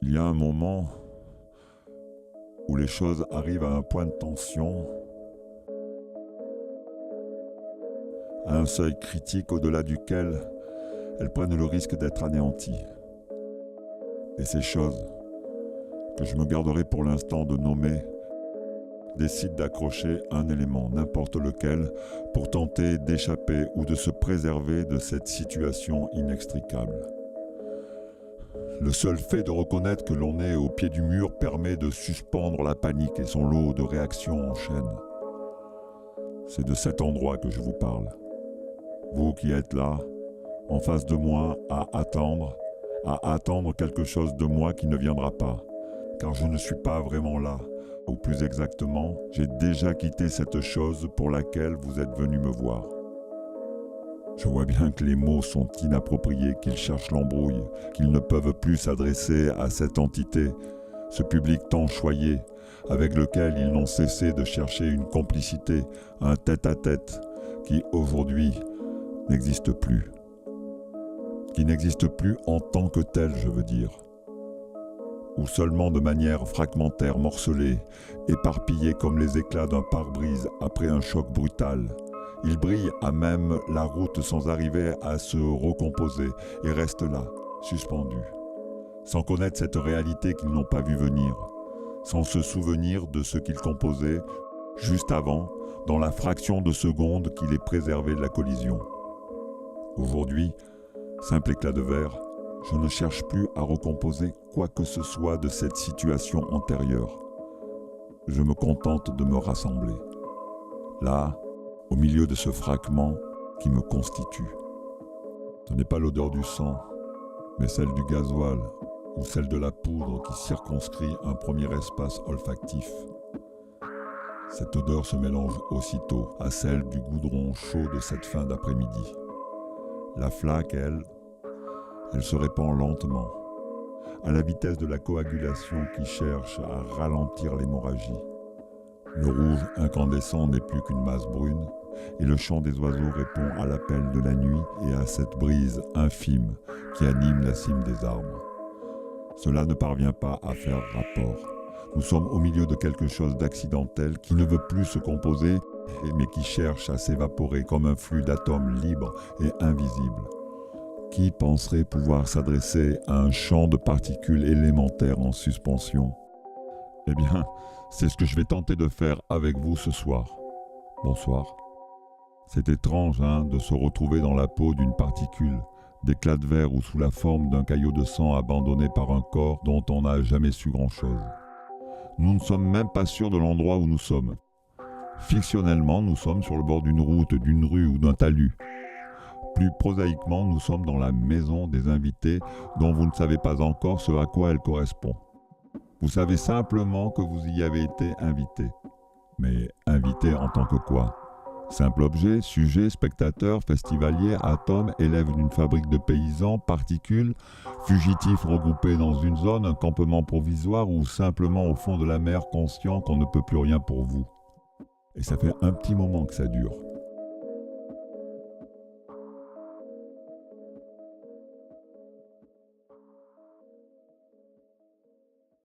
Il y a un moment où les choses arrivent à un point de tension, à un seuil critique au-delà duquel elles prennent le risque d'être anéanties. Et ces choses, que je me garderai pour l'instant de nommer, décident d'accrocher un élément, n'importe lequel, pour tenter d'échapper ou de se préserver de cette situation inextricable. Le seul fait de reconnaître que l'on est au pied du mur permet de suspendre la panique et son lot de réactions en chaîne. C'est de cet endroit que je vous parle. Vous qui êtes là, en face de moi, à attendre quelque chose de moi qui ne viendra pas. Car je ne suis pas vraiment là. Ou plus exactement, j'ai déjà quitté cette chose pour laquelle vous êtes venu me voir. Je vois bien que les mots sont inappropriés, qu'ils cherchent l'embrouille, qu'ils ne peuvent plus s'adresser à cette entité, ce public tant choyé, avec lequel ils n'ont cessé de chercher une complicité, un tête-à-tête, qui aujourd'hui n'existe plus. Qui n'existe plus en tant que tel, je veux dire. Ou seulement de manière fragmentaire, morcelée, éparpillée comme les éclats d'un pare-brise après un choc brutal. Il brille à même la route sans arriver à se recomposer et reste là, suspendu, sans connaître cette réalité qu'ils n'ont pas vu venir, sans se souvenir de ce qu'ils composaient juste avant, dans la fraction de seconde qui les préservait de la collision. Aujourd'hui, simple éclat de verre, je ne cherche plus à recomposer quoi que ce soit de cette situation antérieure. Je me contente de me rassembler. Là, au milieu de ce fragment qui me constitue. Ce n'est pas l'odeur du sang, mais celle du gasoil ou celle de la poudre qui circonscrit un premier espace olfactif. Cette odeur se mélange aussitôt à celle du goudron chaud de cette fin d'après-midi. La flaque, elle se répand lentement, à la vitesse de la coagulation qui cherche à ralentir l'hémorragie. Le rouge incandescent n'est plus qu'une masse brune, et le chant des oiseaux répond à l'appel de la nuit et à cette brise infime qui anime la cime des arbres. Cela ne parvient pas à faire rapport. Nous sommes au milieu de quelque chose d'accidentel qui ne veut plus se composer, mais qui cherche à s'évaporer comme un flux d'atomes libres et invisibles. Qui penserait pouvoir s'adresser à un champ de particules élémentaires en suspension? Eh bien, c'est ce que je vais tenter de faire avec vous ce soir. Bonsoir. C'est étrange, de se retrouver dans la peau d'une particule, d'éclat de verre ou sous la forme d'un caillot de sang abandonné par un corps dont on n'a jamais su grand-chose. Nous ne sommes même pas sûrs de l'endroit où nous sommes. Fictionnellement, nous sommes sur le bord d'une route, d'une rue ou d'un talus. Plus prosaïquement, nous sommes dans la maison des invités dont vous ne savez pas encore ce à quoi elle correspond. Vous savez simplement que vous y avez été invité. Mais invité en tant que quoi? Simple objet, sujet, spectateur, festivalier, atome, élève d'une fabrique de paysans, particules, fugitif regroupé dans une zone, un campement provisoire ou simplement au fond de la mer conscient qu'on ne peut plus rien pour vous. Et ça fait un petit moment que ça dure.